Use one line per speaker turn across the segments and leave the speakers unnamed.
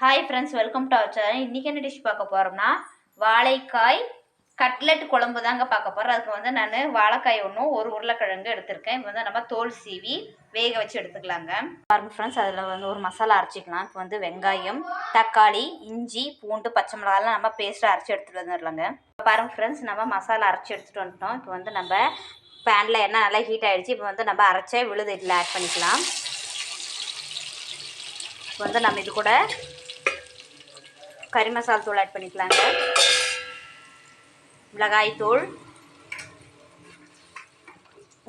Hi friends, welcome to our channel. இன்றைக்கி என்ன dish பார்க்க போகிறோம்னா வாழைக்காய் கட்லெட் குழம்பு தாங்க பார்க்க போகிறோம். அதுக்கு வந்து நான் வாழைக்காய் ஒன்றும் ஒரு உருளைக்கிழங்கு எடுத்திருக்கேன். இப்போ வந்து நம்ம தோல் சீவி வேக வச்சு எடுத்துக்கலாங்க. பாருங்கள் ஃப்ரெண்ட்ஸ், அதில் வந்து ஒரு மசாலா அரைச்சிக்கலாம். இப்போ வந்து வெங்காயம், தக்காளி, இஞ்சி, பூண்டு, பச்சை மிளகாலாம் நம்ம பேஸ்ட்டாக அரைச்சி எடுத்துகிட்டு வந்துடலாங்க. இப்போ பாருங்கள் ஃப்ரெண்ட்ஸ், நம்ம மசாலா அரைச்சி எடுத்துகிட்டு வந்துட்டோம். இப்போ வந்து நம்ம பேனில் எண்ணெய் நல்லா ஹீட் ஆகிடுச்சு. இப்போ வந்து நம்ம அரைச்ச விழுது இதில் ஆட் பண்ணிக்கலாம். இப்போ வந்து நம்ம இது கூட கறி மசாலா தூள் ஆட் பண்ணிக்கலாங்க, மிளகாய் தூள்,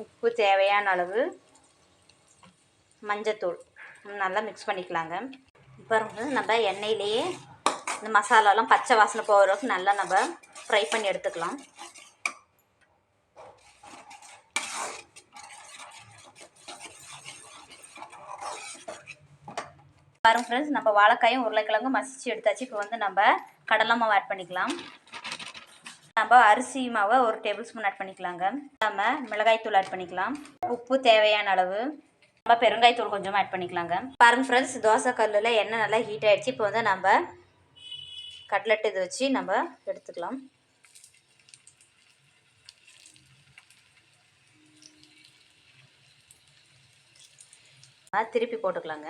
உப்பு தேவையான அளவு, மஞ்சத்தூள் நல்லா மிக்ஸ் பண்ணிக்கலாங்க. இப்போ வந்து நம்ம எண்ணெயிலேயே இந்த மசாலாலாம் பச்சை வாசனை போகிற அளவுக்கு நல்லா நம்ம ஃப்ரை பண்ணி எடுத்துக்கலாம். பாருங்க ஃப்ரெண்ட்ஸ், நம்ம வாழைக்காயும் உருளைக்கிழங்கும் மசிச்சு எடுத்தாச்சு. இப்போ வந்து நம்ம கடலை மாவு ஆட் பண்ணிக்கலாம். நம்ம அரிசி மாவை ஒரு டேபிள் ஸ்பூன் ஆட் பண்ணிக்கலாங்க. நம்ம மிளகாய் தூள் ஆட் பண்ணிக்கலாம். உப்பு தேவையான அளவு, நம்ம பெருங்காய் தூள் கொஞ்சமாக ஆட் பண்ணிக்கலாங்க. பாருங்க ஃப்ரெண்ட்ஸ், தோசை கல்லில் எண்ணெய் நல்லா ஹீட் ஆகிடுச்சு. இப்போ வந்து நம்ம கட்லெட் இது வச்சு நம்ம எடுத்துக்கலாம். திருப்பி போட்டுக்கலாங்க.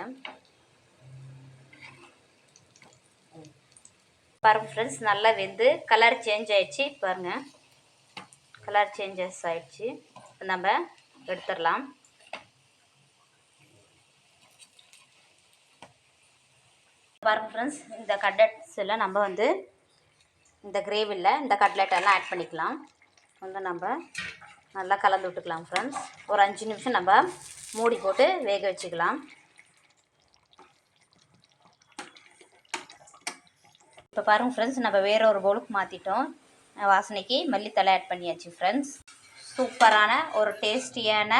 பாருங்க ஃப்ரெண்ட்ஸ், நல்லா வெந்து கலர் சேஞ்ச் ஆகிடுச்சு. பாருங்கள், கலர் சேஞ்சஸ் ஆகிடுச்சு. இப்போ நம்ம எடுத்துடலாம். பாருங்க ஃப்ரெண்ட்ஸ், இந்த கட்லெட்ஸ் எல்லாம் நம்ம வந்து இந்த கிரேவியில் இந்த கட்லெட்டெல்லாம் ஆட் பண்ணிக்கலாம். வந்து நம்ம நல்லா கலந்து விட்டுக்கலாம் ஃப்ரெண்ட்ஸ். ஒரு 5 நிமிஷம் நம்ம மூடி போட்டு வேக வச்சுக்கலாம். இப்போ பாருங்கள் ஃப்ரெண்ட்ஸ், நம்ம வேற ஒரு பவுலுக்கு மாற்றிட்டோம். வாசனைக்கு மல்லித்தலை ஆட் பண்ணியாச்சு ஃப்ரெண்ட்ஸ். சூப்பரான ஒரு டேஸ்டியான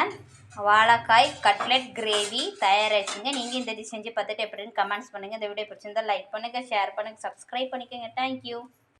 வாழைக்காய் கட்லெட் கிரேவி தயாராகிடுச்சுங்க. நீங்கள் இந்த டிஷ் செஞ்சு பார்த்துட்டு எப்படின்னு கமெண்ட்ஸ் பண்ணுங்கள். இந்த வீடியோ பிடிச்சிருந்தால் லைக் பண்ணுங்கள், ஷேர் பண்ணுங்கள், சப்ஸ்கிரைப் பண்ணிக்கோங்க. தேங்க்யூ.